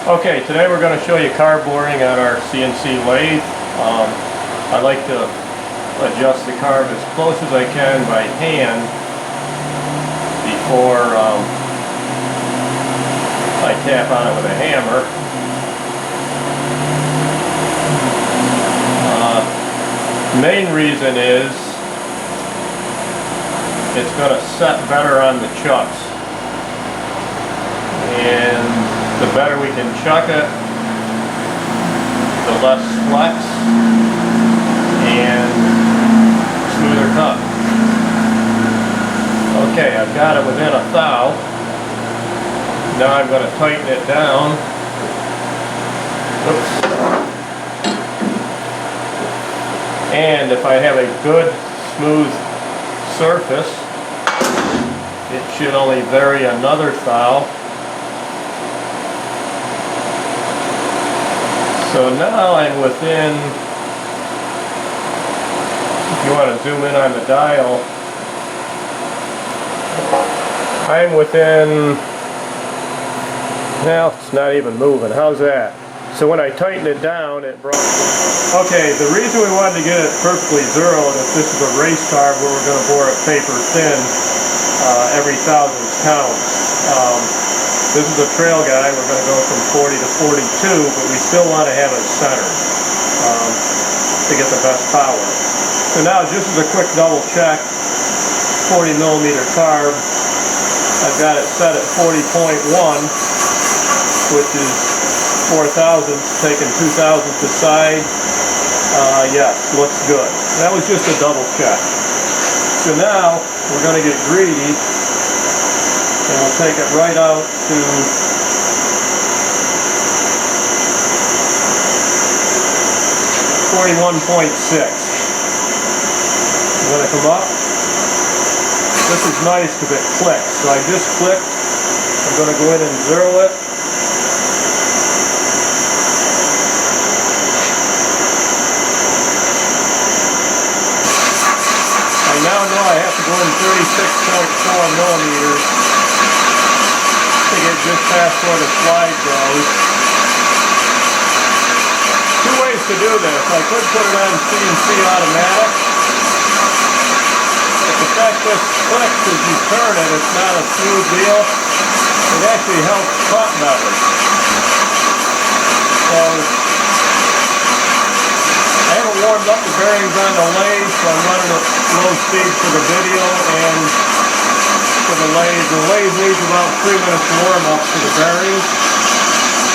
Okay, today we're going to show you carb boring on our CNC lathe. I like to adjust the carb as close as I can by hand before I tap on it with a hammer. Main reason is it's going to set better on the chucks. And the better we can chuck it, the less flex and smoother cut. Okay, I've got it within a thou. Now I'm going to tighten it down. Oops. And if I have a good smooth surface, it should only vary another thou. So now I'm within, if you want to zoom in on the dial, I'm within, well, it's not even moving. How's that? So when I tighten it down, it brought it down. Okay, the reason we wanted to get it perfectly zeroed, if this is a race carb where we're going to bore it paper thin, every thousandth counts. This is a trail guy, we're going to go from 40 to 42, but we still want to have it centered to get the best power. So now just as a quick double check, 40 millimeter carb, I've got it set at 40.1, which is 4 thousandths, taking 2 thousandths aside. Yes, looks good. That was just a double check. So now we're going to get greedy. And we'll take it right out to 41.6. I'm going to come up. This is nice because it clicks. So I just clicked. I'm going to go in and zero it. I now know I have to go in 36.4 millimeters. To get just past where the slide goes. Two ways to do this. I could put it on CNC automatic. But the fact this clicks as you turn it, it's not a smooth deal. It actually helps cut better. So I haven't warmed up the bearings on the lathe, so I'm running at low speed for the video and for the lathe. The lathe needs about 3 minutes warm up for the bearings.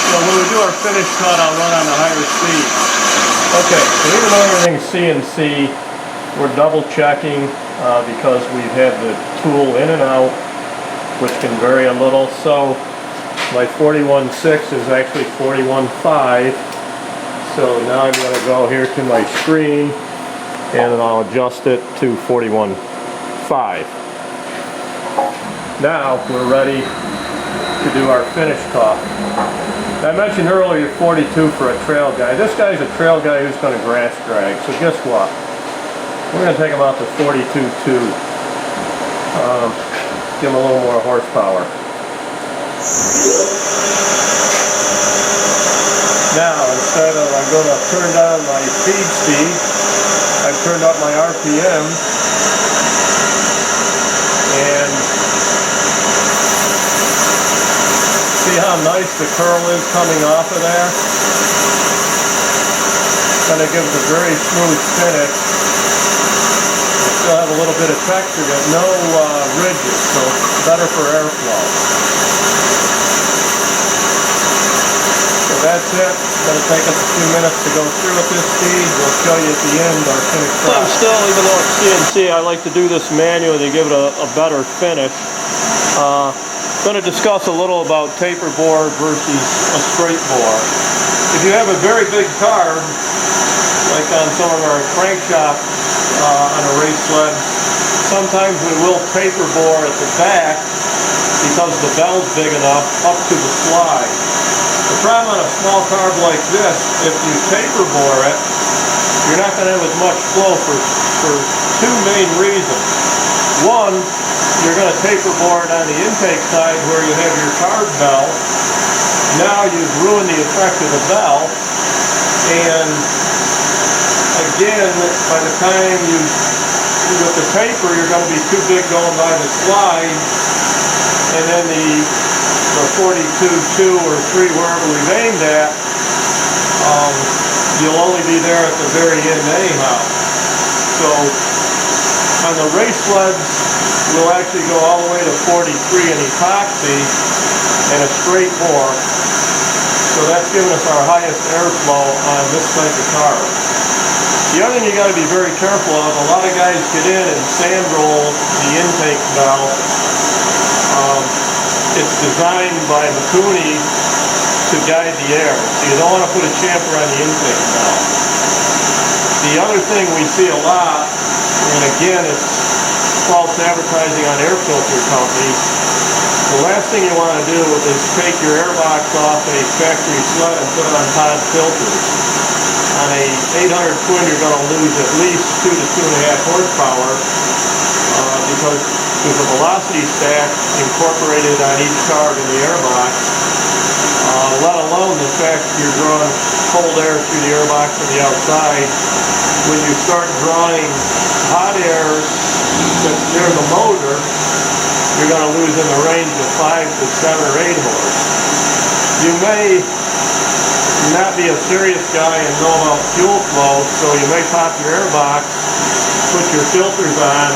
So when we do our finish cut, I'll run on the higher speed. Okay, so even though everything's CNC, we're double checking because we've had the tool in and out, which can vary a little. So my 41.6 is actually 41.5. So now I'm going to go here to my screen and I'll adjust it to 41.5. Now we're ready to do our finish cut. I mentioned earlier 42 for a trail guy. This guy's a trail guy who's going to grass drag. So guess what? We're going to take him out to 42.2. Give him a little more horsepower. Now instead of, I'm going to turn down my feed speed. I've turned up my RPM. And see how nice the curl is coming off of there? Kind of gives a very smooth finish. You still have a little bit of texture, but no ridges, so it's better for airflow. So that's it. It's going to take us a few minutes to go through at this speed. We'll show you at the end our finished product. Still, even though it's CNC, I like to do this manually to give it a better finish. I'm going to discuss a little about taper bore versus a straight bore. If you have a very big carb, like on some of our crankshaft on a race sled, sometimes we will taper bore at the back because the bell's big enough up to the slide. The problem on a small carb like this, if you taper bore it, you're not going to have as much flow for two main reasons. One, you're going to taper bore it on the intake side where you have your carb bell. now you've ruined the effect of the bell, and again, by the time with the taper, you're going to be too big going by the slide, and then the 42.2 or 3, wherever we've aimed at, you'll only be there at the very end anyhow. So on the race sleds, we'll actually go all the way to 43 in epoxy and a straight bore. So that's giving us our highest airflow on this type of car. The other thing you got to be very careful of, a lot of guys get in and sand roll the intake valve. It's designed by Mikuni to guide the air, so you don't want to put a chamfer on the intake valve. The other thing we see a lot, and again it's false advertising on air filter companies, the last thing you want to do is take your air box off a factory sled and put on pod filters. On a 800 twin, you're going to lose at least 2 to 2.5 horsepower because there's a velocity stack incorporated on each card in the air box, let alone the fact that you're drawing cold air through the air box from the outside. When you start drawing hot air that's near the motor, you're going to lose in the range of 5 to 7 or 8 horse. You may not be a serious guy and know about fuel flow, so you may pop your air box, put your filters on,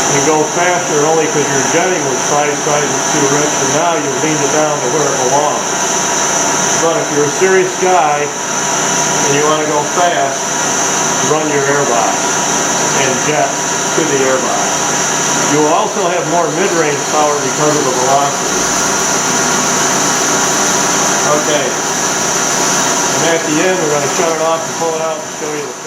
and go faster only because your jetting was 5 sizes too rich, and now you've leaned it down to where it belongs. But if you're a serious guy and you want to go fast, run your air box and jet to the air box. You will also have more mid-range power because of the velocity. Okay. And at the end, we're going to shut it off and pull it out and show you the